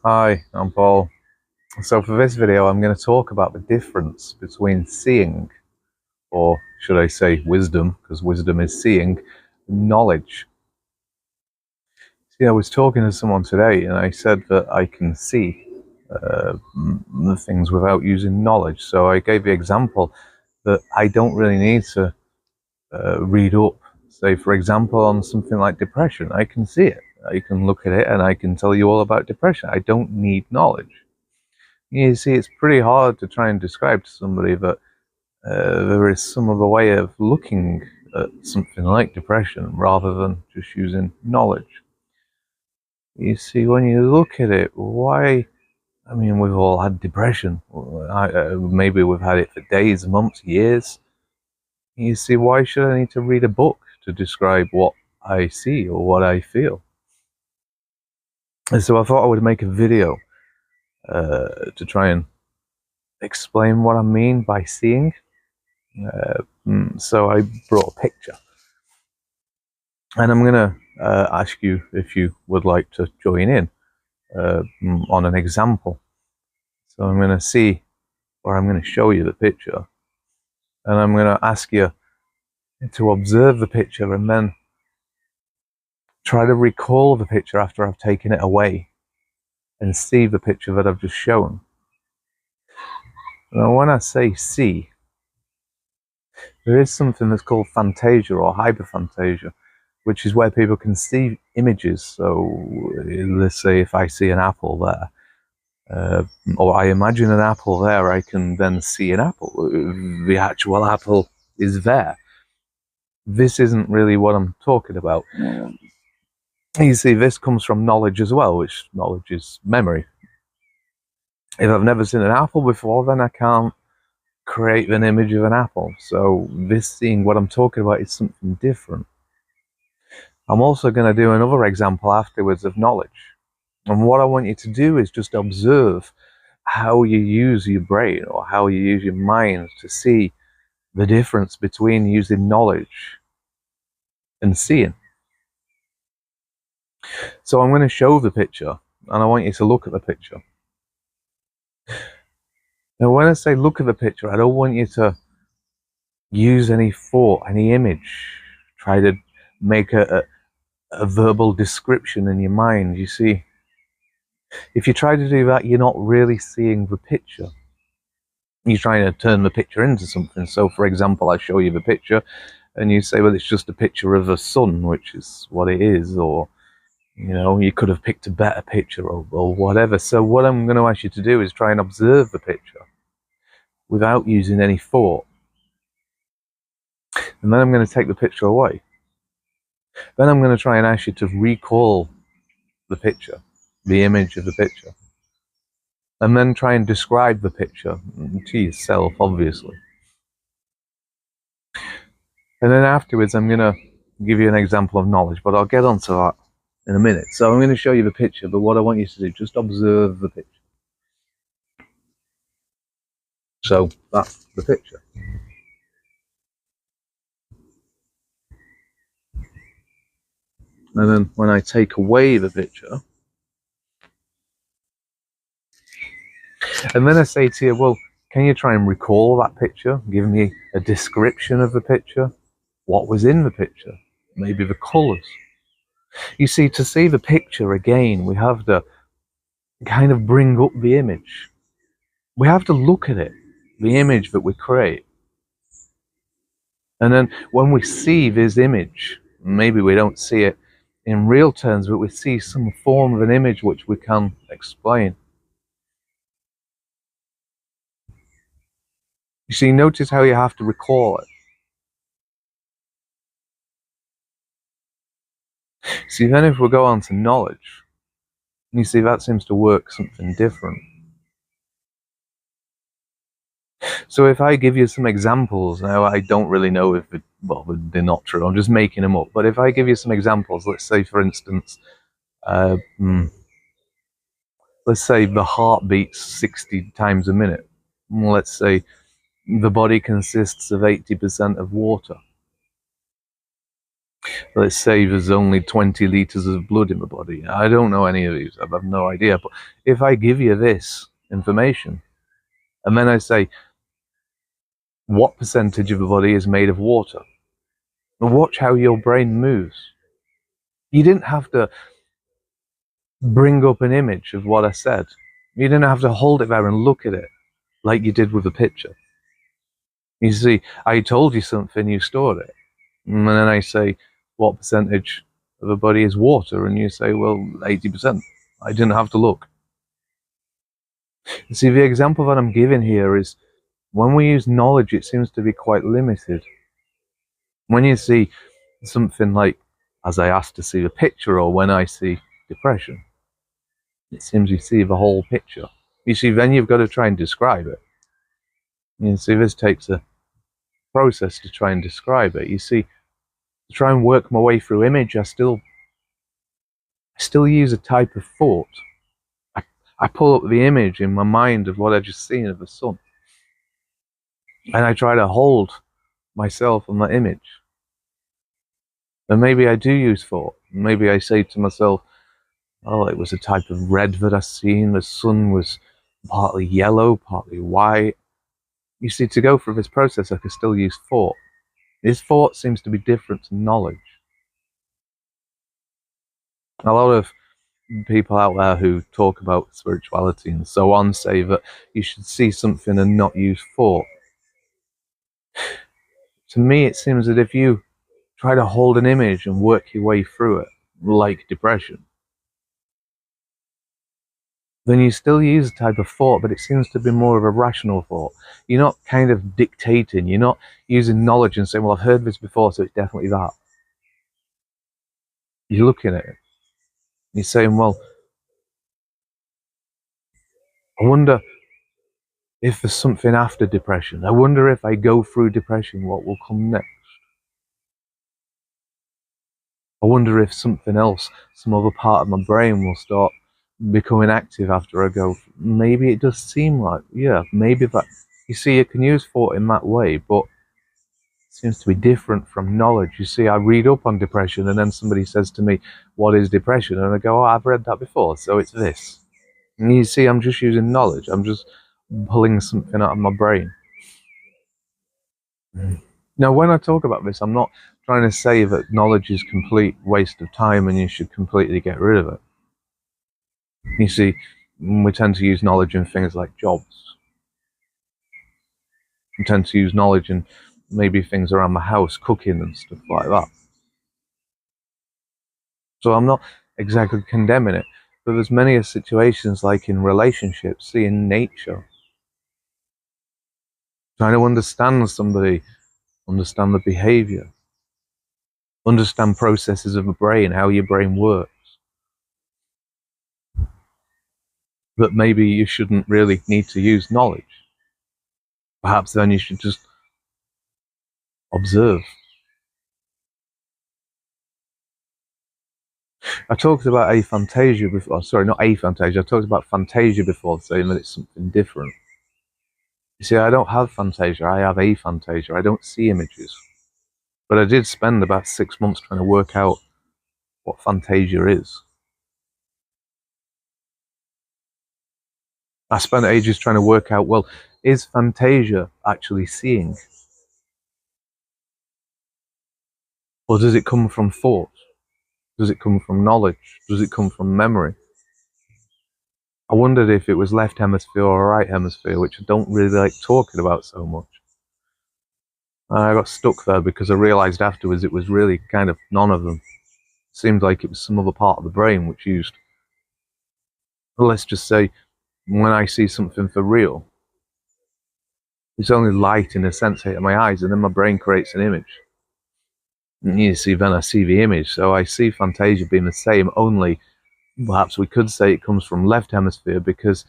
Hi, I'm Paul. So for this video, I'm going to talk about the difference between seeing, or should I say wisdom, because wisdom is seeing, knowledge. See, I was talking to someone today and I said that I can see the things without using knowledge. So I gave the example that I don't really need to read up. Say, for example, on something like depression, I can see it. I can look at it and I can tell you all about depression. I don't need knowledge. You see, it's pretty hard to try and describe to somebody that there is some other way of looking at something like depression rather than just using knowledge. You see, when you look at it, why? I mean, we've all had depression. Maybe we've had it for days, months, years. You see, why should I need to read a book to describe what I see or what I feel? And so I thought I would make a video to try and explain what I mean by seeing. So I brought a picture, and I'm gonna ask you if you would like to join in on an example. So I'm gonna see, or I'm gonna show you the picture, and I'm gonna ask you to observe the picture and then try to recall the picture after I've taken it away and see the picture that I've just shown. Now, when I say see, there is something that's called phantasia or hyperphantasia, which is where people can see images. So let's say if I see an apple there, or I imagine an apple there, I can then see an apple. The actual apple is there. This isn't really what I'm talking about. You see, this comes from knowledge as well, which knowledge is memory. If I've never seen an apple before, then I can't create an image of an apple. So this seeing, what I'm talking about, is something different. I'm also going to do another example afterwards of knowledge. And what I want you to do is just observe how you use your brain or how you use your mind to see the difference between using knowledge and seeing. So I'm going to show the picture, and I want you to look at the picture. Now, when I say look at the picture, I don't want you to use any thought, any image. Try to make a verbal description in your mind. You see, if you try to do that, you're not really seeing the picture. You're trying to turn the picture into something. So, for example, I show you the picture, and you say, well, it's just a picture of a sun, which is what it is, or, you know, you could have picked a better picture or whatever. So what I'm going to ask you to do is try and observe the picture without using any thought. And then I'm going to take the picture away. Then I'm going to try and ask you to recall the picture, the image of the picture. And then try and describe the picture to yourself, obviously. And then afterwards, I'm going to give you an example of knowledge, but I'll get onto that in a minute. So I'm going to show you the picture, but what I want you to do, just observe the picture. So that's the picture. And then when I take away the picture, and then I say to you, well, can you try and recall that picture? Give me a description of the picture. What was in the picture? Maybe the colours. You see, to see the picture again, we have to kind of bring up the image. We have to look at it, the image that we create. And then when we see this image, maybe we don't see it in real terms, but we see some form of an image which we can explain. You see, notice how you have to recall it. See, then if we go on to knowledge, you see that seems to work something different. So if I give you some examples, now I don't really know if they're not true, I'm just making them up, but if I give you some examples, let's say for instance, let's say the heart beats 60 times a minute. Let's say the body consists of 80% of water. Let's say there's only 20 litres of blood in the body. I don't know any of these. I have no idea. But if I give you this information, and then I say, what percentage of the body is made of water? And watch how your brain moves. You didn't have to bring up an image of what I said. You didn't have to hold it there and look at it like you did with a picture. You see, I told you something, you stored it. And then I say, what percentage of the body is water? And you say, well, 80%. I didn't have to look. You see, the example that I'm giving here is when we use knowledge, it seems to be quite limited. When you see something like, as I asked to see the picture, or when I see depression, it seems you see the whole picture. You see, then you've got to try and describe it. You see, this takes a process to try and describe it. You see, to try and work my way through image, I still use a type of thought. I pull up the image in my mind of what I just seen of the sun, and I try to hold myself on that image. And maybe I do use thought. Maybe I say to myself, oh, it was a type of red that I seen. The sun was partly yellow, partly white. You see, to go through this process, I can still use thought. This thought seems to be different to knowledge. A lot of people out there who talk about spirituality and so on say that you should see something and not use thought. To me, it seems that if you try to hold an image and work your way through it, like depression, then you still use a type of thought, but it seems to be more of a rational thought. You're not kind of dictating, you're not using knowledge and saying, well, I've heard this before, so it's definitely that. You're looking at it, you're saying, well, I wonder if there's something after depression. I wonder if I go through depression, what will come next? I wonder if something else, some other part of my brain will start becoming active after I go. Maybe it does seem like, yeah, maybe that. You see, you can use thought in that way, but it seems to be different from knowledge. You see, I read up on depression and then somebody says to me, what is depression? And I go, oh, I've read that before, so it's this. And you see, I'm just using knowledge. I'm just pulling something out of my brain. Now, when I talk about this, I'm not trying to say that knowledge is complete waste of time and you should completely get rid of it. You see, we tend to use knowledge in things like jobs. We tend to use knowledge in maybe things around the house, cooking and stuff like that. So I'm not exactly condemning it, but there's many situations like in relationships, see in nature, trying to understand somebody, understand the behavior, understand processes of the brain, how your brain works. But maybe you shouldn't really need to use knowledge. Perhaps then you should just observe. I talked about aphantasia before. Sorry, not aphantasia. I talked about fantasia before, saying that it's something different. You see, I don't have fantasia. I have aphantasia. I don't see images. But I did spend about 6 months trying to work out what fantasia is. I spent ages trying to work out, well, is fantasia actually seeing? Or does it come from thought? Does it come from knowledge? Does it come from memory? I wondered if it was left hemisphere or right hemisphere, which I don't really like talking about so much. And I got stuck there because I realised afterwards it was really kind of none of them. It seemed like it was some other part of the brain which used, let's just say, when I see something for real, it's only light in a sense hitting my eyes, and then my brain creates an image. And you see, then I see the image. So I see fantasia being the same, only perhaps we could say it comes from left hemisphere because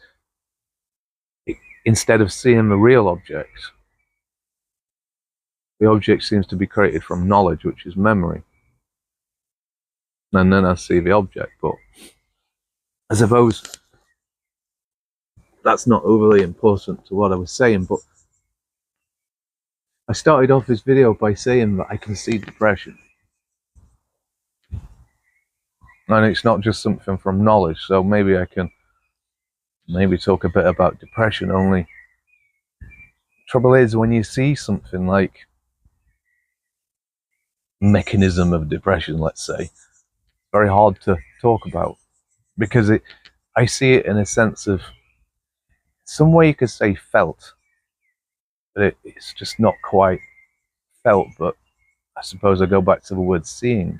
instead of seeing the real object, the object seems to be created from knowledge, which is memory. And then I see the object. But I suppose that's not overly important to what I was saying. But I started off this video by saying that I can see depression. And it's not just something from knowledge, so maybe I can talk a bit about depression. Only trouble is, when you see something like mechanism of depression, let's say, very hard to talk about, because I see it in a sense of, some way you could say felt, but it's just not quite felt. But I suppose I go back to the word seeing.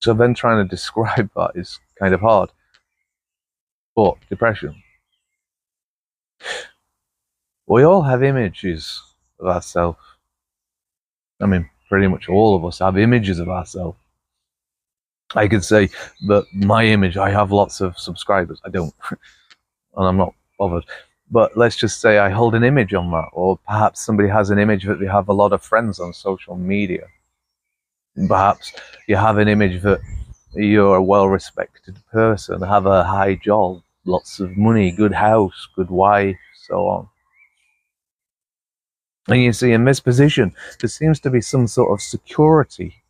So then trying to describe that is kind of hard. But depression, we all have images of ourselves. I mean, pretty much all of us have images of ourselves. I could say that my image, I have lots of subscribers. I don't, and I'm not bothered. But let's just say I hold an image on that, or perhaps somebody has an image that they have a lot of friends on social media. Perhaps you have an image that you're a well-respected person, have a high job, lots of money, good house, good wife, so on. And you see, in this position, there seems to be some sort of security.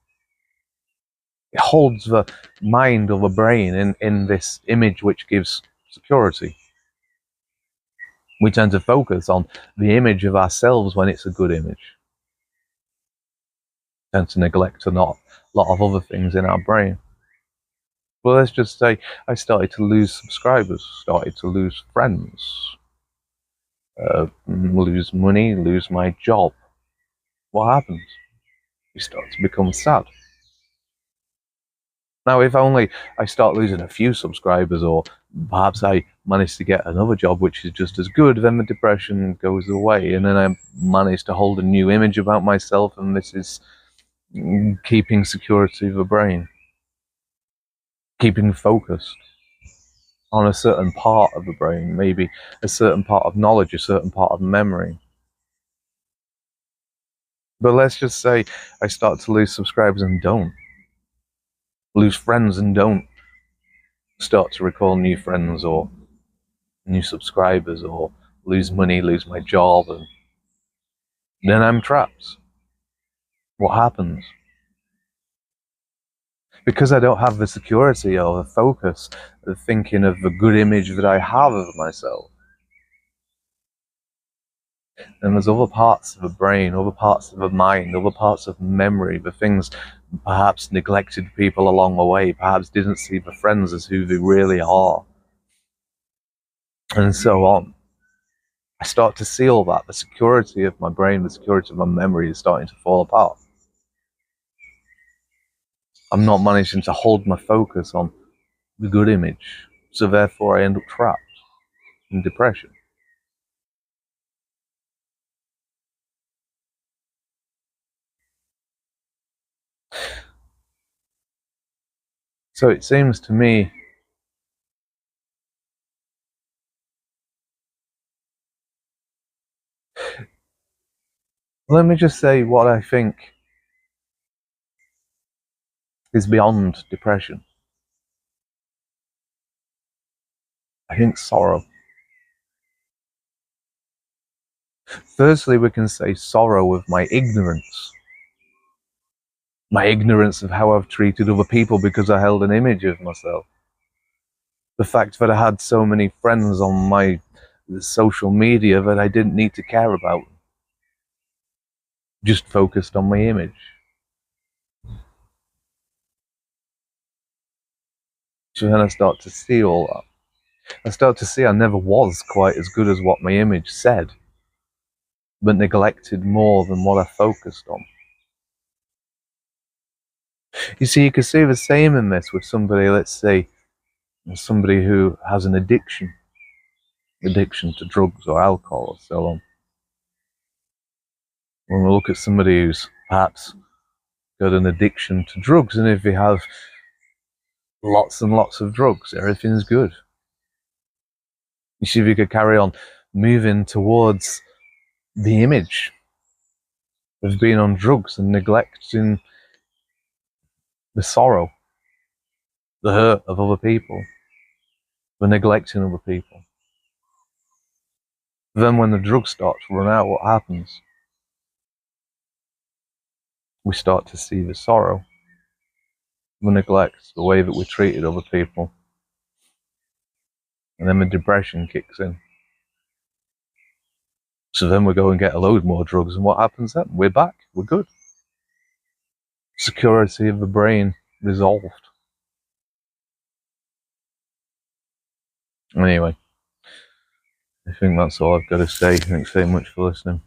It holds the mind or the brain in this image which gives security. We tend to focus on the image of ourselves when it's a good image. We tend to neglect a lot of other things in our brain. Well, let's just say I started to lose subscribers, started to lose friends, lose money, lose my job. What happens? You start to become sad. Now, if only I start losing a few subscribers, or perhaps I manage to get another job which is just as good, then the depression goes away, and then I manage to hold a new image about myself, and this is keeping security of the brain, keeping focused on a certain part of the brain, maybe a certain part of knowledge, a certain part of memory. But let's just say I start to lose subscribers and don't, lose friends and don't start to recall new friends or new subscribers, or lose money, lose my job, and then I'm trapped. What happens? Because I don't have the security or the focus of thinking of the good image that I have of myself. And there's other parts of the brain, other parts of the mind, other parts of memory, the things perhaps neglected people along the way, perhaps didn't see the friends as who they really are, and so on. I start to see all that. The security of my brain, the security of my memory is starting to fall apart. I'm not managing to hold my focus on the good image, so therefore I end up trapped in depression. So it seems to me let me just say what I think is beyond depression. I think sorrow. Firstly, we can say sorrow of my ignorance of how I've treated other people because I held an image of myself. The fact that I had so many friends on my social media that I didn't need to care about, just focused on my image. So then I start to see all that. I start to see I never was quite as good as what my image said, but neglected more than what I focused on. You see, you could see the same in this with somebody, let's say, somebody who has an addiction to drugs or alcohol or so on. When we look at somebody who's perhaps got an addiction to drugs, and if they have lots and lots of drugs, everything's good. You see, if you could carry on moving towards the image of being on drugs and neglecting the sorrow, the hurt of other people, the neglecting other people. Then when the drugs start to run out, what happens? We start to see the sorrow. the neglect, the way that we treated other people. And then the depression kicks in. So then we go and get a load more drugs, and what happens then? We're back, we're good. Security of the brain resolved. Anyway, I think that's all I've got to say. Thanks so much for listening.